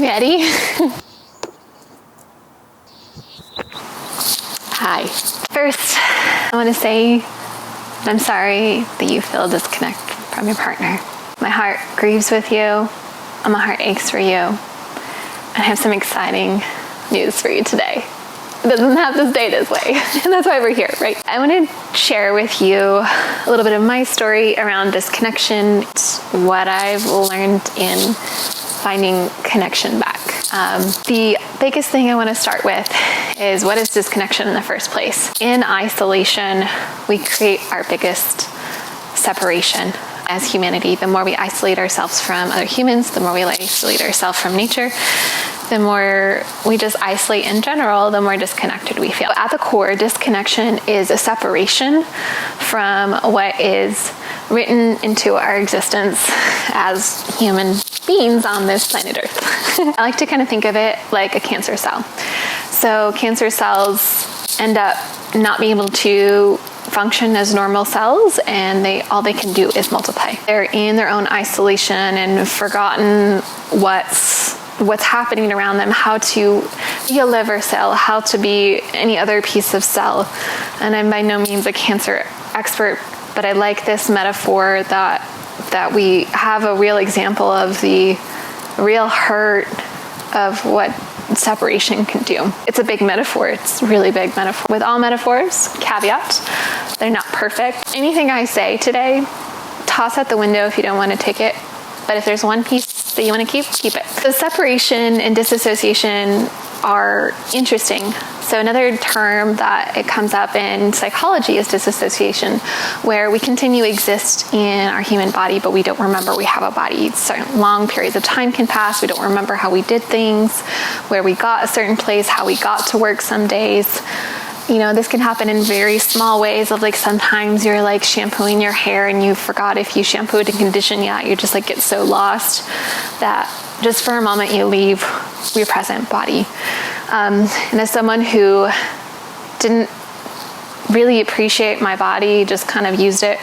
Ready? Hi. First, I want to say that I'm sorry that you feel a disconnect from your partner. My heart grieves with you, and my heart aches for you. And I have some exciting news for you today. It doesn't have to stay this way, and that's why we're here, right? I want to share with you a little bit of my story around disconnection, what I've learned in finding connection back. The biggest thing I want to start with is, what is disconnection in the first place? In isolation, we create our biggest separation as humanity. The more we isolate ourselves from other humans, the more we isolate ourselves from nature, the more we just isolate in general, the more disconnected we feel. At the core, disconnection is a separation from what is written into our existence as human beings on this planet Earth. I like to kind of think of it like a cancer cell. So cancer cells end up not being able to function as normal cells, and all they can do is multiply. They're in their own isolation and forgotten what's happening around them, how to be a liver cell, how to be any other piece of cell. And I'm by no means a cancer expert, but I like this metaphor that we have a real example of the real hurt of what separation can do. It's a big metaphor. It's a really big metaphor. With all metaphors, caveat, they're not perfect. Anything I say today, toss out the window if you don't want to take it. But if there's one piece that you want to keep it. So separation and disassociation are interesting. So another term that it comes up in psychology is disassociation, where we continue to exist in our human body, but we don't remember we have a body. Certain long periods of time can pass. We don't remember how we did things, where we got a certain place, how we got to work some days. You know, this can happen in very small ways of like, sometimes you're like shampooing your hair and you forgot if you shampooed and conditioned yet. You just like get so lost that just for a moment you leave your present body. And as someone who didn't really appreciate my body, just kind of used it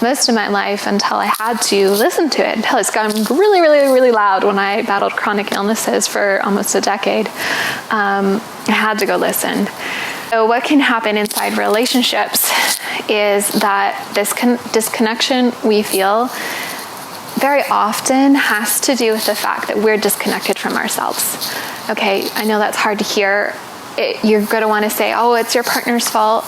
most of my life until I had to listen to it, until it's gotten really, really, really loud when I battled chronic illnesses for almost a decade. I had to go listen. So what can happen inside relationships is that this disconnection we feel very often has to do with the fact that we're disconnected from ourselves. Okay, I know that's hard to hear. You're going to want to say, oh, it's your partner's fault.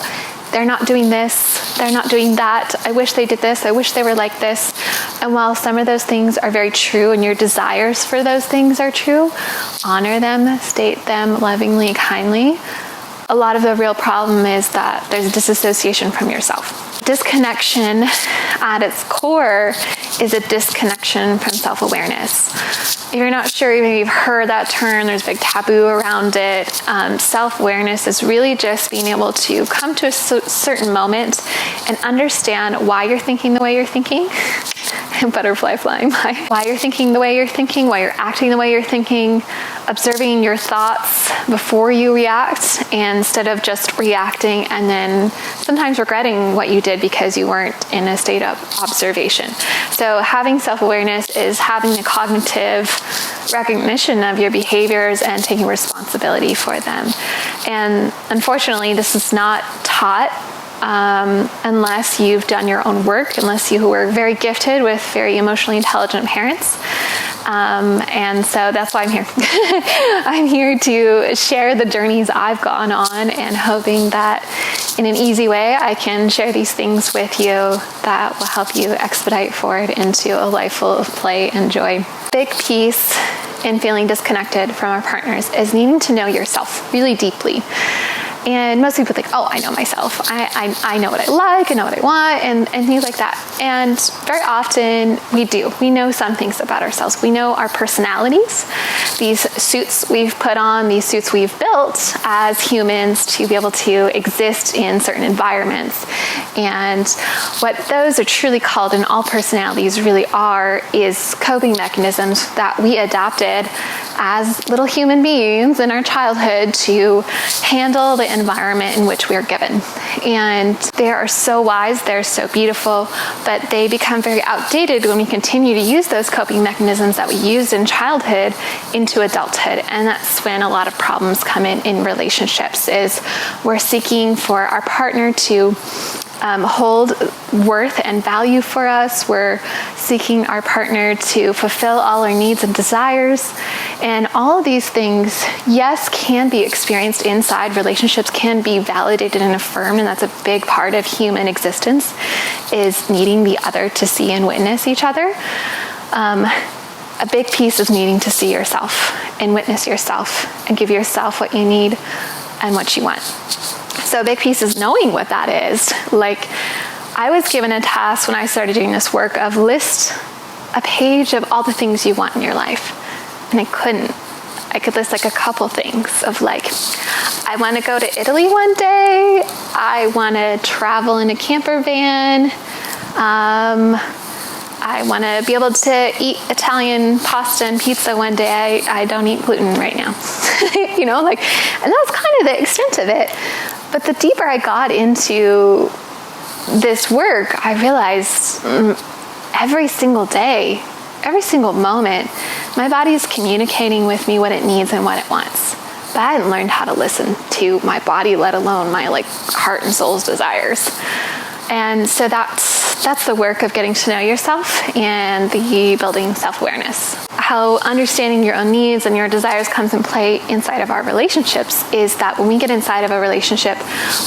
They're not doing this. They're not doing that. I wish they did this. I wish they were like this. And while some of those things are very true and your desires for those things are true, honor them, state them lovingly, kindly. A lot of the real problem is that there's a disassociation from yourself. Disconnection at its core is a disconnection from self-awareness. If you're not sure, maybe you've heard that term, there's a big taboo around it. Self-awareness is really just being able to come to a certain moment and understand why you're thinking the way you're thinking. Butterfly flying by. Why you're thinking the way you're thinking, why you're acting the way you're thinking, observing your thoughts before you react, and instead of just reacting and then sometimes regretting what you did because you weren't in a state of observation. So having self-awareness is having the cognitive recognition of your behaviors and taking responsibility for them. And unfortunately, this is not taught unless you've done your own work, unless you were very gifted with very emotionally intelligent parents. And so that's why I'm here. I'm here to share the journeys I've gone on, and hoping that in an easy way I can share these things with you that will help you expedite forward into a life full of play and joy. Big piece in feeling disconnected from our partners is needing to know yourself really deeply. And most people think, oh, I know myself. I know what I like, I know what I want, and things like that. And very often we do. We know some things about ourselves. We know our personalities, these suits we've put on, these suits we've built as humans to be able to exist in certain environments. And what those are truly called, and all personalities really are, is coping mechanisms that we adapted as little human beings in our childhood to handle the environment in which we are given. and they are so wise, they're so beautiful, but they become very outdated when we continue to use those coping mechanisms that we used in childhood into adulthood. And that's when a lot of problems come in relationships, is we're seeking for our partner to hold worth and value for us. We're seeking our partner to fulfill all our needs and desires. And all of these things, yes, can be experienced inside relationships, can be validated and affirmed, and that's a big part of human existence, is needing the other to see and witness each other. A big piece is needing to see yourself and witness yourself and give yourself what you need and what you want. So a big piece is knowing what that is. Like, I was given a task when I started doing this work of list a page of all the things you want in your life. And I couldn't. I could list like a couple things of like, I want to go to Italy one day. I want to travel in a camper van. I want to be able to eat Italian pasta and pizza one day. I don't eat gluten right now. You know, like, and that was kind of the extent of it. But the deeper I got into this work, I realized every single day, every single moment, my body is communicating with me what it needs and what it wants. But I hadn't learned how to listen to my body, let alone my like heart and soul's desires. And so that's the work of getting to know yourself and the building self-awareness. How understanding your own needs and your desires comes in play inside of our relationships is that when we get inside of a relationship,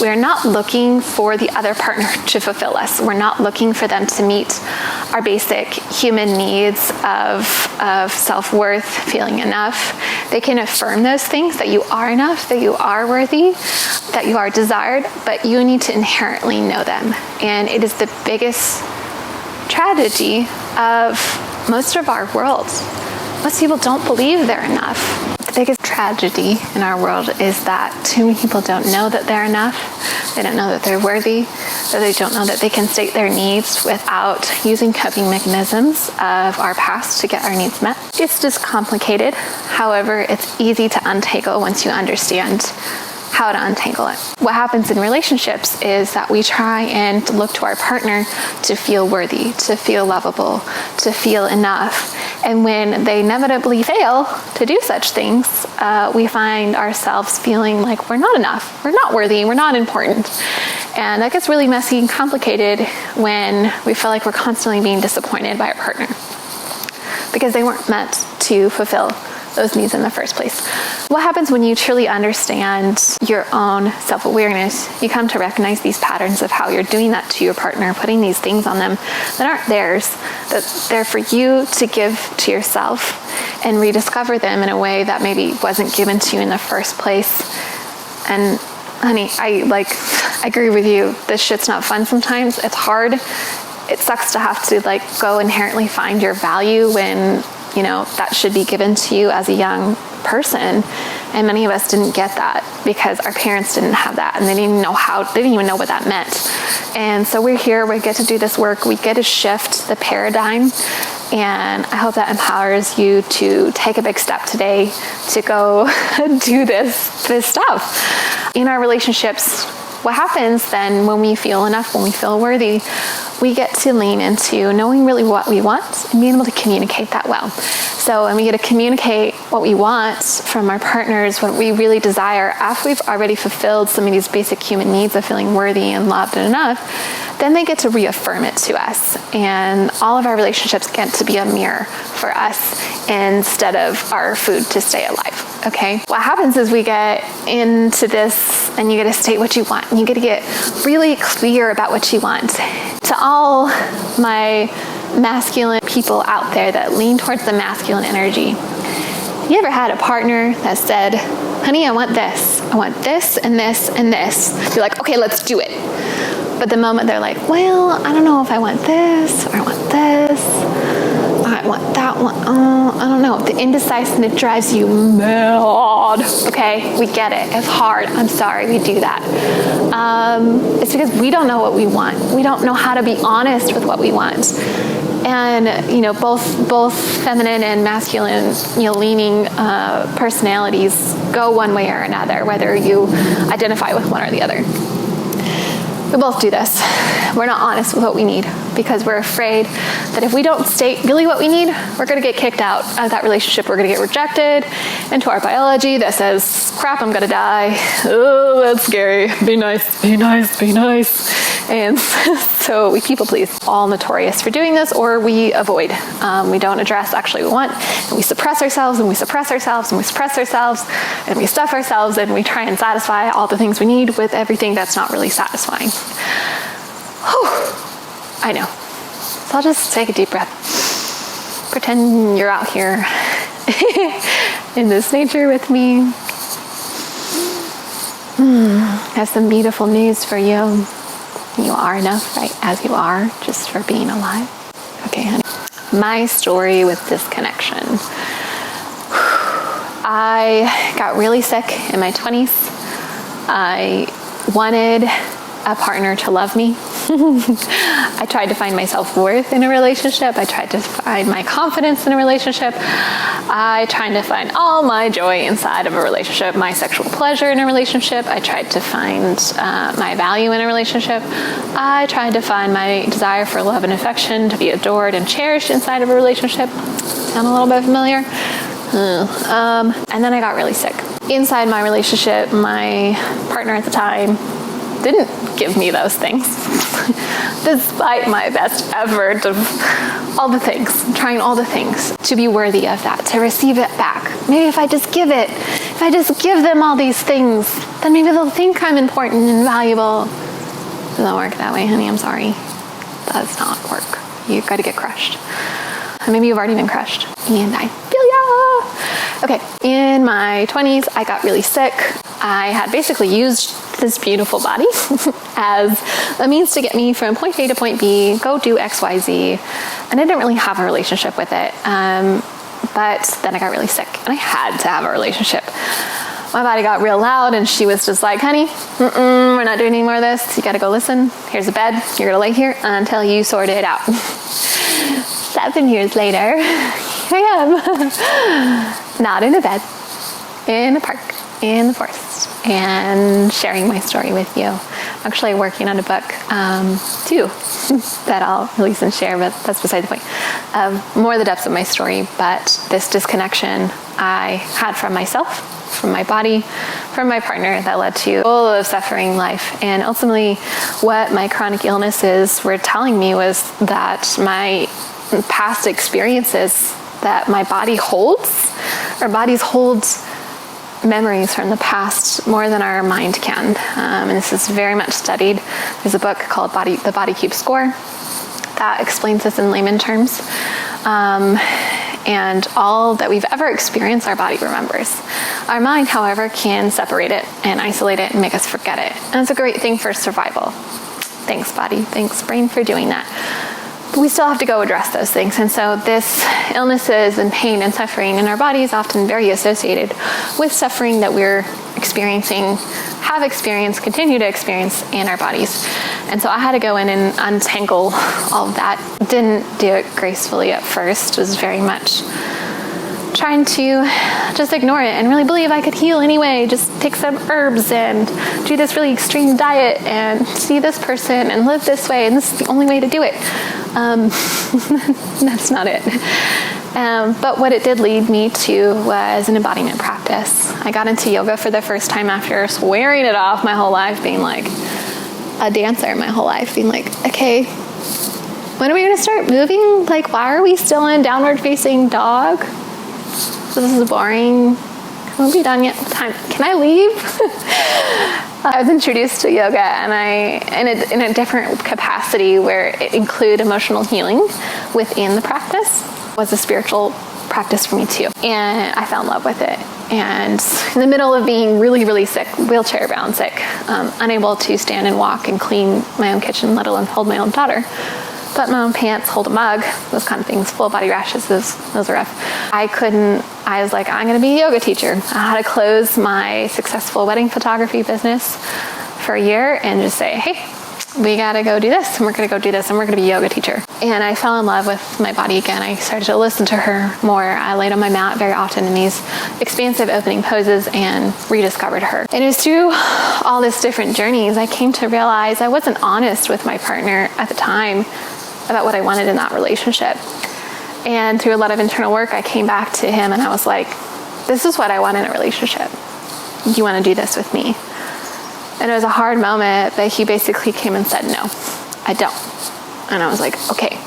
we're not looking for the other partner to fulfill us. We're not looking for them to meet our basic human needs of self-worth, feeling enough. They can affirm those things, that you are enough, that you are worthy, that you are desired, but you need to inherently know them. And it is the biggest tragedy of most of our world. Most people don't believe they're enough. The biggest tragedy in our world is that too many people don't know that they're enough. They don't know that they're worthy, that they don't know that they can state their needs without using coping mechanisms of our past to get our needs met. It's just complicated. However, it's easy to untangle once you understand how to untangle it. What happens in relationships is that we try and look to our partner to feel worthy, to feel lovable, to feel enough. And when they inevitably fail to do such things, we find ourselves feeling like we're not enough, we're not worthy, we're not important. And that gets really messy and complicated when we feel like we're constantly being disappointed by our partner because they weren't meant to fulfill those needs in the first place. What happens when you truly understand your own self-awareness? You come to recognize these patterns of how you're doing that to your partner, putting these things on them that aren't theirs, that they're for you to give to yourself and rediscover them in a way that maybe wasn't given to you in the first place. And honey, I agree with you. This shit's not fun sometimes. It's hard. It sucks to have to like go inherently find your value when that should be given to you as a young person. And many of us didn't get that because our parents didn't have that, and they didn't even know what that meant. And so we're here, we get to do this work, we get to shift the paradigm. And I hope that empowers you to take a big step today to go do this stuff. In our relationships, what happens then when we feel enough, when we feel worthy, we get to lean into knowing really what we want and being able to communicate that well. So, and we get to communicate what we want from our partners, what we really desire after we've already fulfilled some of these basic human needs of feeling worthy and loved and enough, then they get to reaffirm it to us. And all of our relationships get to be a mirror for us instead of our food to stay alive. Okay, what happens is we get into this and you get to state what you want, and you get to get really clear about what you want. To all my masculine people out there that lean towards the masculine energy, you ever had a partner that said, honey, I want this and this and this. You're like, okay, let's do it. But the moment they're like, well, I don't know if I want this or I want this. I want that one. I don't know. The indecisiveness drives you mad. Okay, we get it. It's hard. I'm sorry we do that. It's because we don't know what we want. We don't know how to be honest with what we want. And both feminine and masculine, leaning personalities go one way or another, whether you identify with one or the other. we both do this. We're not honest with what we need because we're afraid that if we don't state really what we need, we're going to get kicked out of that relationship. We're going to get rejected into our biology that says, crap, I'm going to die. Oh, that's scary. Be nice, be nice, be nice. And so we people please, all notorious for doing this, or we avoid. We don't address actually what we want, and we suppress ourselves, and we suppress ourselves, and we suppress ourselves, and we stuff ourselves, and we try and satisfy all the things we need with everything that's not really satisfying. Whew. I know. So I'll just take a deep breath. Pretend you're out here in this nature with me. I have some beautiful news for you. You are enough right as you are, just for being alive. Okay, honey. My story with disconnection. I got really sick in my 20s. I wanted a partner to love me. I tried to find my self-worth in a relationship. I tried to find my confidence in a relationship. I tried to find all my joy inside of a relationship, my sexual pleasure in a relationship. I tried to find my value in a relationship. I tried to find my desire for love and affection, to be adored and cherished inside of a relationship. Sound a little bit familiar? And then I got really sick. Inside my relationship, my partner at the time didn't give me those things. Despite my best effort of all the things, trying all the things to be worthy of that, to receive it back. Maybe if I just give it, if I just give them all these things, then maybe they'll think I'm important and valuable. It doesn't work that way, honey, I'm sorry. It does not work. You've got to get crushed. And maybe you've already been crushed. And I feel ya! Okay, in my 20s, I got really sick. I had basically used this beautiful body as a means to get me from point A to point B, go do X, Y, Z. And I didn't really have a relationship with it. But then I got really sick and I had to have a relationship. My body got real loud and she was just like, honey, we're not doing any more of this. You gotta go listen. Here's a bed. You're gonna lay here until you sort it out. 7 years later, here I am. Not in a bed, in a park, in the forest, and sharing my story with you. I'm actually working on a book, too, that I'll release and share, but that's beside the point. More the depths of my story, but this disconnection I had from myself, from my body, from my partner that led to full of suffering life. And ultimately, what my chronic illnesses were telling me was that my past experiences that my body holds, our bodies hold memories from the past more than our mind can. And this is very much studied. There's a book called The Body Keeps Score that explains this in layman terms. And all that we've ever experienced, our body remembers. Our mind, however, can separate it and isolate it and make us forget it. And it's a great thing for survival. Thanks, body. Thanks, brain, for doing that. But we still have to go address those things. And so this illnesses and pain and suffering in our body is often very associated with suffering that we're experiencing, have experienced, continue to experience in our bodies. And so I had to go in and untangle all of that. Didn't do it gracefully at first. Was very much trying to just ignore it and really believe I could heal anyway. Just take some herbs and do this really extreme diet and see this person and live this way. And this is the only way to do it. That's not it. But what it did lead me to was an embodiment practice. I got into yoga for the first time after swearing it off my whole life, being like a dancer my whole life, being like, okay, when are we going to start moving? Like, why are we still in downward facing dog? This is boring. Won't be done yet. Time. Can I leave? I was introduced to yoga, and in a different capacity where it included emotional healing within the practice, was a spiritual practice for me too. And I fell in love with it. And in the middle of being really, really sick, wheelchair-bound sick, unable to stand and walk and clean my own kitchen, let alone hold my own daughter, put my own pants, hold a mug, those kind of things, full body rashes, those are rough. I was like, I'm gonna be a yoga teacher. I had to close my successful wedding photography business for a year and just say, hey, we gotta go do this, and we're gonna go do this, and we're gonna be a yoga teacher. And I fell in love with my body again. I started to listen to her more. I laid on my mat very often in these expansive opening poses and rediscovered her. And it was through all these different journeys I came to realize I wasn't honest with my partner at the time about what I wanted in that relationship. And through a lot of internal work, I came back to him and I was like, this is what I want in a relationship. You want to do this with me? And it was a hard moment, but he basically came and said, no, I don't. And I was like, okay.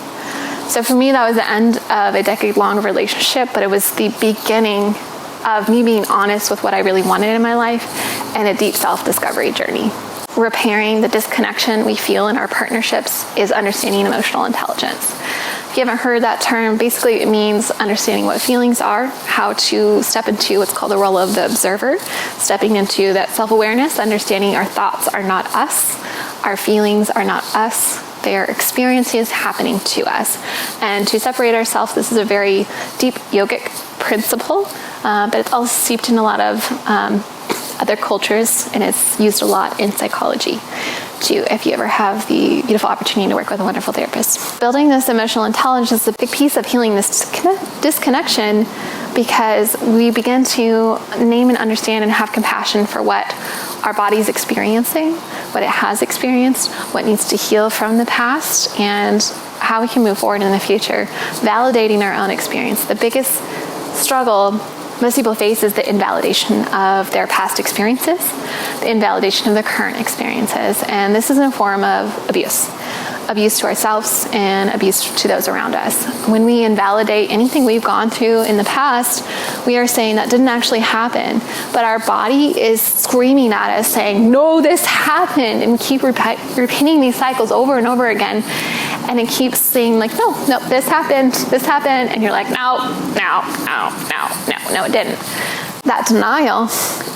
So for me, that was the end of a decade-long relationship, but it was the beginning of me being honest with what I really wanted in my life and a deep self-discovery journey. Repairing the disconnection we feel in our partnerships is understanding emotional intelligence. If you haven't heard that term, basically it means understanding what feelings are, how to step into what's called the role of the observer, stepping into that self-awareness, understanding our thoughts are not us, our feelings are not us, they are experiences happening to us. And to separate ourselves, this is a very deep yogic principle, but it's also steeped in a lot of other cultures, and it's used a lot in psychology too, if you ever have the beautiful opportunity to work with a wonderful therapist. Building this emotional intelligence is a big piece of healing this disconnection, because we begin to name and understand and have compassion for what our body's experiencing, what it has experienced, what needs to heal from the past, and how we can move forward in the future, validating our own experience. The biggest struggle most people face is the invalidation of their past experiences, the invalidation of their current experiences, and this is a form of abuse to ourselves and abuse to those around us. When we invalidate anything we've gone through in the past, we are saying that didn't actually happen, but our body is screaming at us saying, no, this happened, and we keep repeating these cycles over and over again, and it keeps saying like, no, this happened, and you're like, no, it didn't. That denial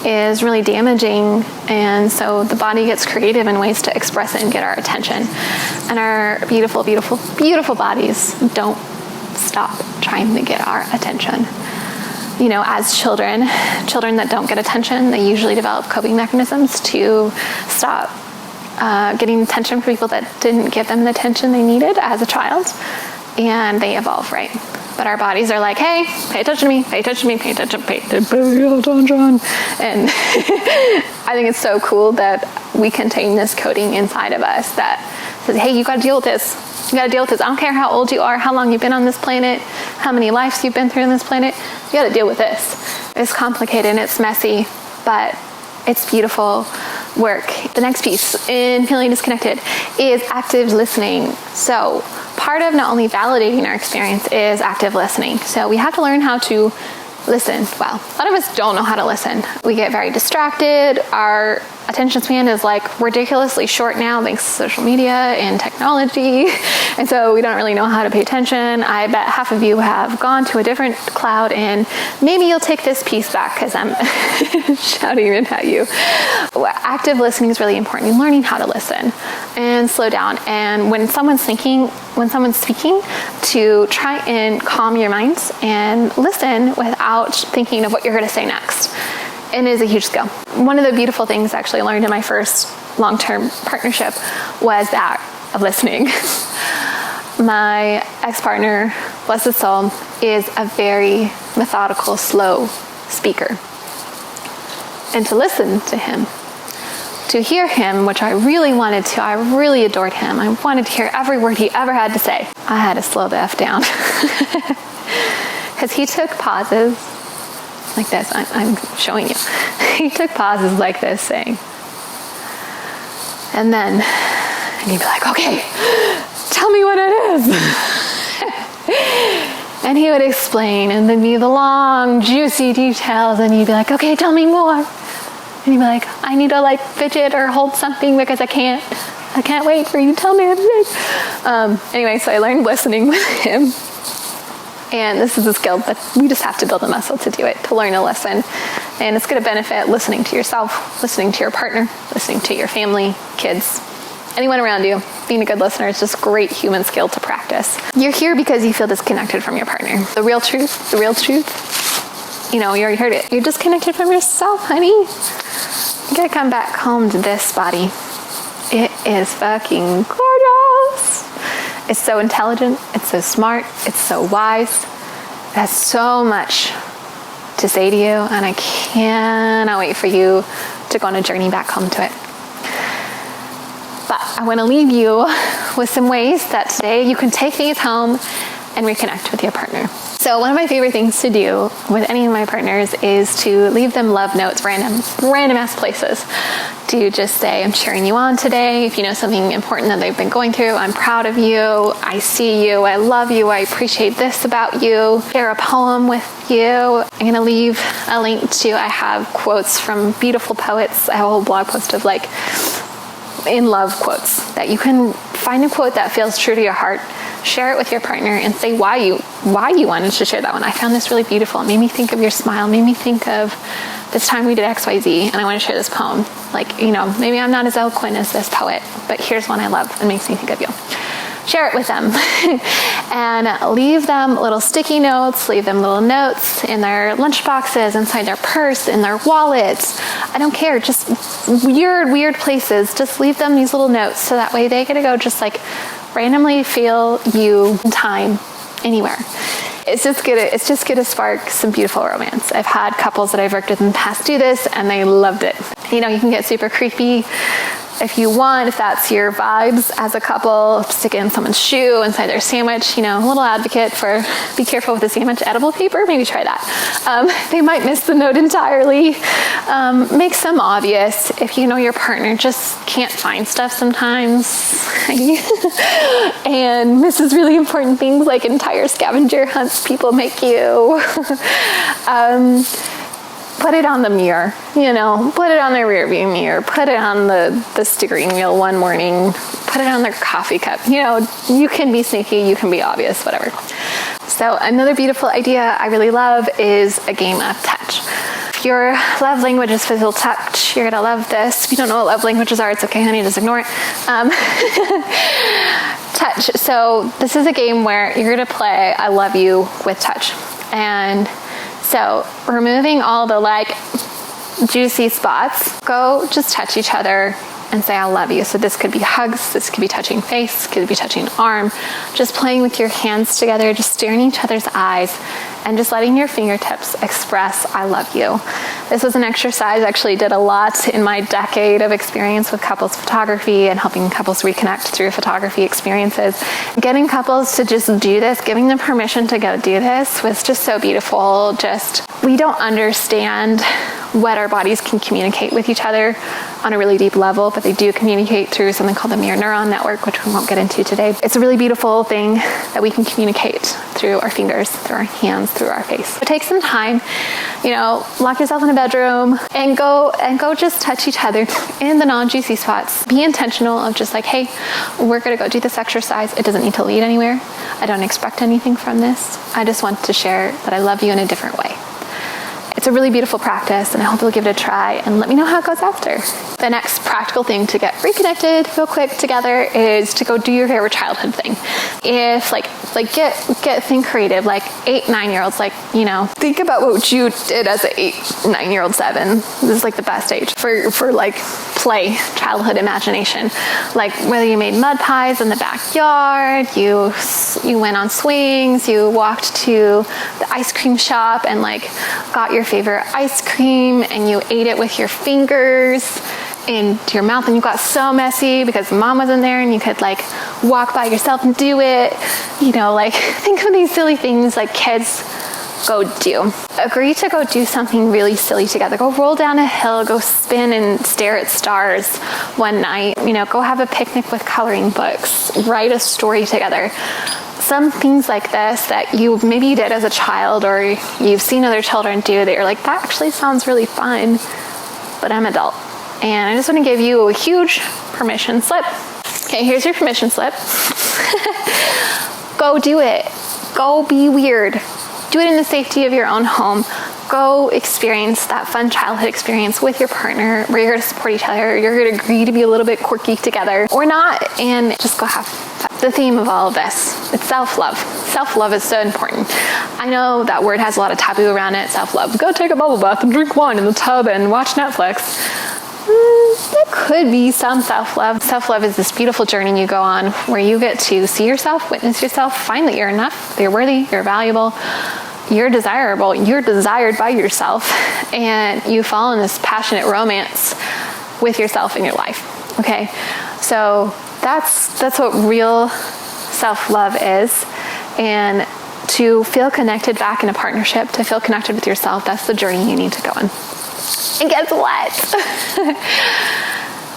is really damaging, and so the body gets creative in ways to express it and get our attention. And our beautiful, beautiful, beautiful bodies don't stop trying to get our attention. You know, as children that don't get attention, they usually develop coping mechanisms to stop getting attention from people that didn't give them the attention they needed as a child, and they evolve, right? But our bodies are like, hey, pay attention to me, pay attention to me, pay attention. And I think it's so cool that we contain this coding inside of us that says, hey, you gotta deal with this. You gotta deal with this. I don't care how old you are, how long you've been on this planet, how many lives you've been through on this planet, you gotta deal with this. It's complicated, it's messy, but it's beautiful work. The next piece in feeling disconnected is active listening. So part of not only validating our experience is active listening. So we have to learn how to listen well. A lot of us don't know how to listen. We get very distracted. Our attention span is like ridiculously short now thanks to social media and technology. And so we don't really know how to pay attention. I bet half of you have gone to a different cloud, and maybe you'll take this piece back because I'm shouting it at you. Active listening is really important. Learning how to listen and slow down. And when someone's speaking, to try and calm your minds and listen without thinking of what you're going to say next. And it is a huge skill. One of the beautiful things actually I learned in my first long-term partnership was that of listening. My ex-partner, bless his soul, is a very methodical, slow speaker. And to listen to him, to hear him, which I really wanted to, I really adored him. I wanted to hear every word he ever had to say. I had to slow the F down. Because he took pauses like this. I'm showing you. He took pauses like this, saying, and he'd be like, okay, tell me what it is. And he would explain, and then be the long, juicy details, and he'd be like, okay, tell me more. And he'd be like, I need to like fidget or hold something because I can't wait for you to tell me everything. Anyway, so I learned listening with him. And this is a skill, but we just have to build a muscle to do it, to learn to listen. And it's going to benefit listening to yourself, listening to your partner, listening to your family, kids, anyone around you. Being a good listener is just a great human skill to practice. You're here because you feel disconnected from your partner. The real truth, you know, you already heard it. You're disconnected from yourself, honey. You gotta come back home to this body. It is fucking gorgeous. It's so intelligent. It's so smart. It's so wise. It has so much to say to you, and I cannot wait for you to go on a journey back home to it. But I want to leave you with some ways that today you can take these home and reconnect with your partner. So one of my favorite things to do with any of my partners is to leave them love notes, random ass places, to just say, I'm cheering you on today. If you know something important that they've been going through, I'm proud of you. I see you. I love you. I appreciate this about you. Share a poem with you. I'm going to leave a link to, I have quotes from beautiful poets. I have a whole blog post of like in love quotes that you can find a quote that feels true to your heart. Share it with your partner and say why you wanted to share that one. I found this really beautiful. It made me think of your smile. It made me think of this time we did XYZ, and I want to share this poem. Like, you know, maybe I'm not as eloquent as this poet, but here's one I love and makes me think of you. Share it with them and leave them little sticky notes, leave them little notes in their lunch boxes, inside their purse, in their wallets. I don't care, just weird places. Just leave them these little notes so that way they get to go just like randomly feel you in time anywhere. It's just gonna spark some beautiful romance. I've had couples that I've worked with in the past do this and they loved it. You know, you can get super creepy if you want, if that's your vibes as a couple, stick it in someone's shoe, inside their sandwich. You know, a little advocate for be careful with the sandwich. Edible paper, maybe try that. They might miss the note entirely. Make some obvious. If you know your partner just can't find stuff sometimes and misses really important things like entire scavenger hunts people make you. Put it on the mirror, you know, put it on their rear view mirror, put it on the steering wheel one morning, put it on their coffee cup. You know, you can be sneaky, you can be obvious, whatever. So another beautiful idea I really love is a game of touch. If your love language is physical touch, you're gonna love this. If you don't know what love languages are, it's okay, honey, just ignore it. Touch. So this is a game where you're gonna play I love you with touch. And so removing all the like juicy spots, go just touch each other and say I love you. So this could be hugs, this could be touching face, could be touching arm, just playing with your hands together, just staring each other's eyes and just letting your fingertips express I love you. This was an exercise I actually did a lot in my decade of experience with couples photography and helping couples reconnect through photography experiences. Getting couples to just do this, giving them permission to go do this was just so beautiful. Just, we don't understand what our bodies can communicate with each other on a really deep level, but they do communicate through something called the mirror neuron network, which we won't get into today. It's a really beautiful thing that we can communicate through our fingers, through our hands, through our face. So take some time, you know, lock yourself in a bedroom and go just touch each other in the non-juicy spots. Be intentional of just like, hey, we're gonna go do this exercise. It doesn't need to lead anywhere. I don't expect anything from this. I just want to share that I love you in a different way. It's a really beautiful practice and I hope you'll give it a try and let me know how it goes after. The next practical thing to get reconnected real quick together is to go do your favorite childhood thing. If think creative, like 8, 9-year-olds, like, you know, think about what you did as an 8, 9-year-old, 7. This is like the best age for like play, childhood imagination. Like whether you made mud pies in the backyard, you went on swings, you walked to the ice cream shop and like got your favorite ice cream and you ate it with your fingers into your mouth and you got so messy because mom wasn't there and you could like walk by yourself and do it. You know, like think of these silly things like kids go do. Agree to go do something really silly together. Go roll down a hill, go spin and stare at stars one night. You know, go have a picnic with coloring books, write a story together. Some things like this that you maybe did as a child or you've seen other children do that you're like, that actually sounds really fun, but I'm adult. And I just want to give you a huge permission slip. Okay, here's your permission slip. Go do it. Go be weird. Do it in the safety of your own home. Go experience that fun childhood experience with your partner where you're going to support each other. You're going to agree to be a little bit quirky together or not, and just go have fun. The theme of all of this, it's self-love. Self-love is so important. I know that word has a lot of taboo around it, self-love. Go take a bubble bath and drink wine in the tub and watch Netflix. there could be some self-love. Self-love is this beautiful journey you go on where you get to see yourself, witness yourself, find that you're enough, you're worthy, you're valuable, you're desirable, you're desired by yourself, and you fall in this passionate romance with yourself in your life. Okay, so that's what real self-love is. And to feel connected back in a partnership, to feel connected with yourself, that's the journey you need to go on. And guess what?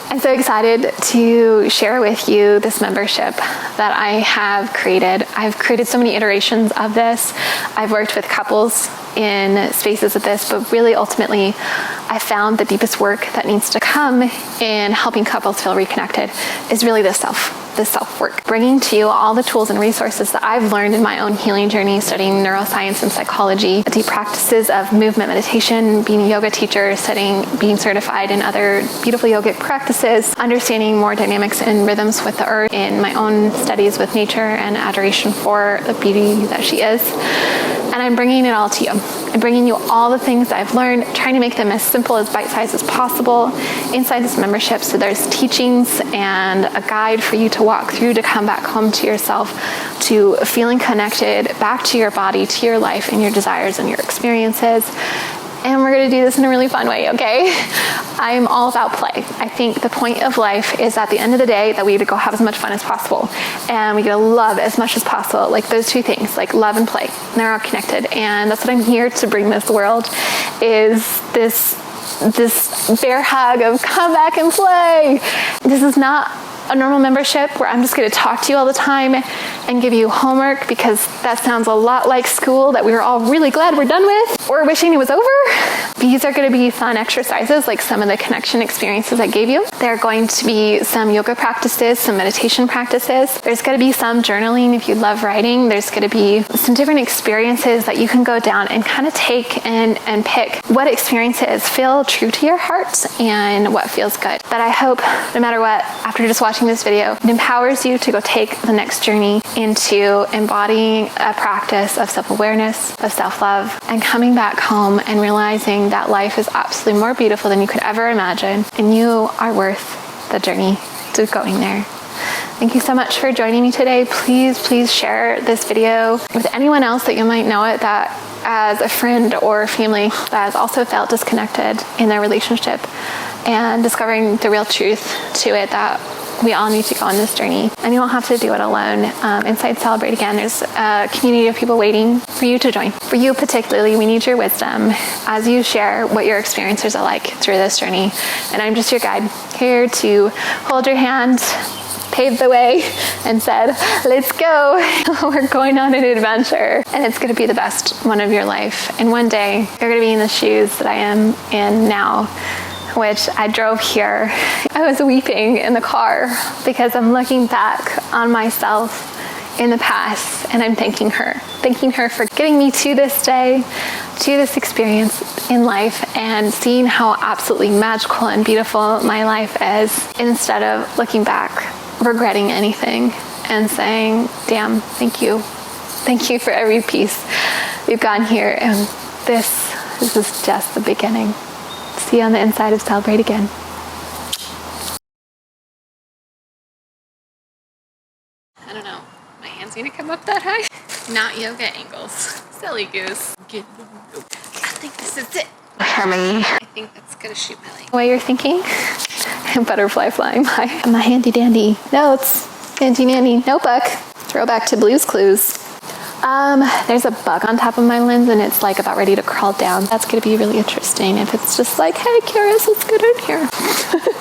I'm so excited to share with you this membership that I have created. I've created so many iterations of this. I've worked with couples in spaces of this, but really ultimately I found the deepest work that needs to come in helping couples feel reconnected is really this self work, bringing to you all the tools and resources that I've learned in my own healing journey, studying neuroscience and psychology, the deep practices of movement meditation, being a yoga teacher, being certified in other beautiful yogic practices, understanding more dynamics and rhythms with the earth in my own studies with nature and adoration for the beauty that she is. And I'm bringing it all to you. I'm bringing you all the things I've learned, trying to make them as simple as bite-sized as possible inside this membership. So there's teachings and a guide for you to walk through to come back home to yourself, to feeling connected back to your body, to your life and your desires and your experiences. And we're going to do this in a really fun way, okay? I'm all about play. I think the point of life is at the end of the day that we get to go have as much fun as possible. And we get to love as much as possible. Like those two things, like love and play. And they're all connected. And that's what I'm here to bring this world, is this bear hug of come back and play. This is not a normal membership where I'm just going to talk to you all the time and give you homework, because that sounds a lot like school that we were all really glad we're done with or wishing it was over. These are going to be fun exercises like some of the connection experiences I gave you. There are going to be some yoga practices, some meditation practices. There's going to be some journaling if you love writing. There's going to be some different experiences that you can go down and kind of take and pick what experiences feel true to your heart and what feels good. But I hope no matter what, after just watching this video, it empowers you to go take the next journey into embodying a practice of self-awareness, of self-love, and coming back home and realizing that life is absolutely more beautiful than you could ever imagine, and you are worth the journey to going there. Thank you so much for joining me today. Please share this video with anyone else that you might know it, that as a friend or family that has also felt disconnected in their relationship, and discovering the real truth to it, that we all need to go on this journey, and you don't have to do it alone. Inside Celebrate Again, there's a community of people waiting for you to join. For you particularly, we need your wisdom as you share what your experiences are like through this journey. And I'm just your guide, here to hold your hand, pave the way, and said, let's go. We're going on an adventure, and it's going to be the best one of your life. And one day, you're going to be in the shoes that I am in now, which I drove here. I was weeping in the car because I'm looking back on myself in the past, and I'm thanking her for getting me to this day, to this experience in life, and seeing how absolutely magical and beautiful my life is, instead of looking back, regretting anything, and saying, damn, thank you for every piece we've gotten here, and this is just the beginning. See you on the inside of Celebrate Again. I don't know. My hand's gonna come up that high? Not yoga angles. Silly goose. I think this is it for me. I think that's gonna shoot my leg. What you're thinking? Butterfly flying by. My handy dandy notes. Handy dandy notebook. Throwback to Blue's Clues. There's a bug on top of my lens, and it's like about ready to crawl down. That's gonna be really interesting if it's just like, hey, curious, let's get in here.